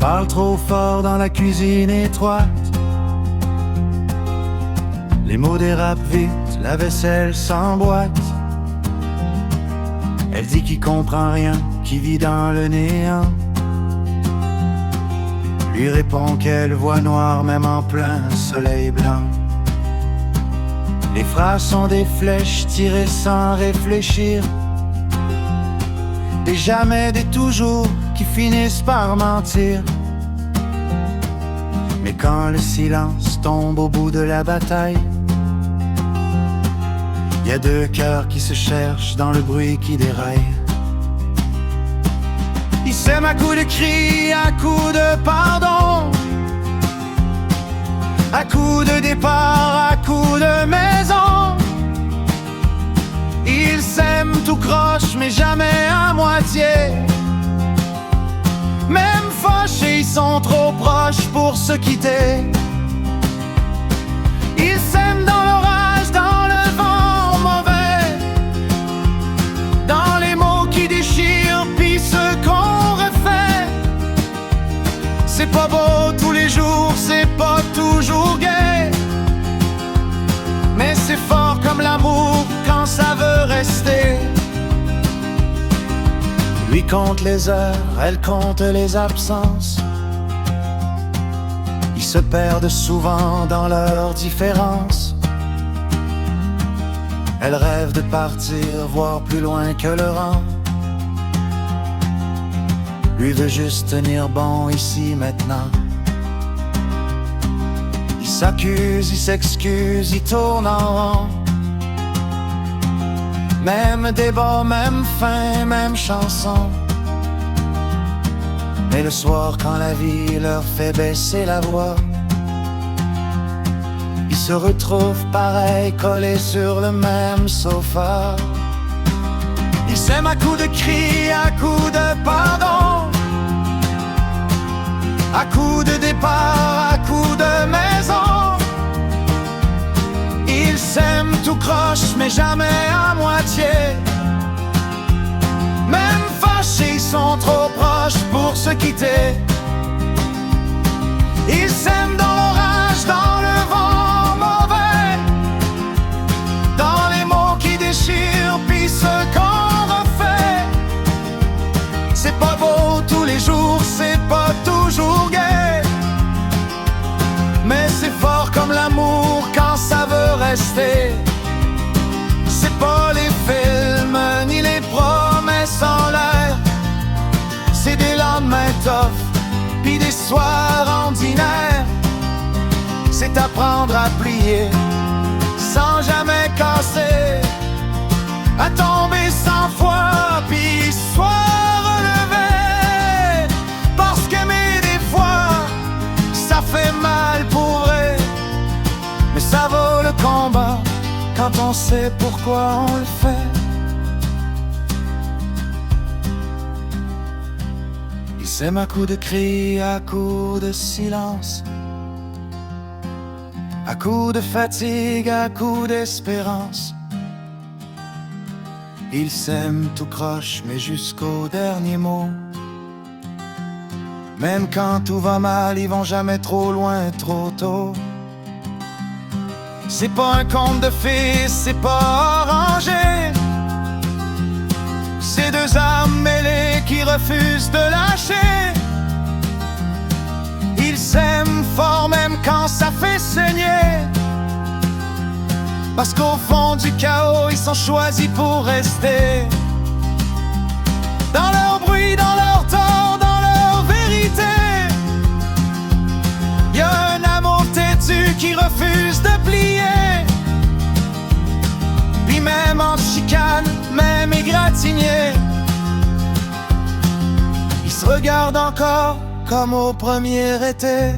parle trop fort dans la cuisine étroite. Les mots dérapent vite, la vaisselle s'emboîte. Elle dit qu'il comprend rien, qu'il vit dans le néant. Lui répond qu'elle voit noir même en plein soleil blanc. Les phrases sont des flèches tirées sans réfléchir. Des jamais, des toujours qui finissent par mentir. Mais quand le silence tombe au bout de la bataille, y a deux cœurs qui se cherchent dans le bruit qui déraille. Ils s'aiment à coups de cris, à coups de pardon, à coups de départ, à coups de maison. Ils s'aiment tout croche mais jamais à moitié. Même fâchés, ils sont trop proches pour se quitter. Ils s'aiment dans l'orage, dans le vent mauvais, dans les mots qui déchirent, puis ce qu'on refait. C'est pas beau tous les jours, c'est pas toujours gai, mais c'est fort comme l'amour quand ça veut rester. Lui compte les heures, elle compte les absences. Ils se perdent souvent dans leurs différences. Elle rêve de partir, voir plus loin que le rang. Lui veut juste tenir bon ici maintenant. Il s'accuse, il s'excuse, il tourne en rond. Même débat, même fin, même chanson. Mais le soir quand la vie leur fait baisser la voix, ils se retrouvent pareils, collés sur le même sofa. Ils s'aiment à coups de cris, à coups de pardon, à coups de départ, à coups de maison. Ils s'aiment tout croche mais jamais à moitié. Même fâchés, ils sont trop proches pour se quitter. Ils s'aiment dans l'orage, dans le vent mauvais, dans les mots qui déchirent, puis ce qu'on refait. C'est pas beau tous les jours, c'est pas toujours gai, mais c'est fort comme l'amour quand ça veut rester. C'est pas les films ni les promesses en l'air, c'est des lendemains tough puis des soirs ordinaires. C'est apprendre à plier sans jamais casser, à tomber 100 fois puis soit relevé. Parce qu'aimer des fois ça fait mal pour vrai, mais ça vaut le combat quand on sait pourquoi on le fait. Ils s'aiment à coups de cris, à coups de silence, à coups de fatigue, à coups d'espérance. Ils s'aiment tout croche mais jusqu'au dernier mot. Même quand tout va mal, ils vont jamais trop loin, trop tôt. C'est pas un conte de fées, c'est pas arrangé. C'est deux âmes mêlées qui refusent de lâcher. Ils s'aiment fort même quand ça fait saigner, parce qu'au fond du chaos, ils sont choisis pour rester. Dans leur bruit, dans leur tort, dans leur vérité, y a un amour têtu qui refuse de plier. Puis même en chicane, même égratigné, ils se regardent encore comme au premier été.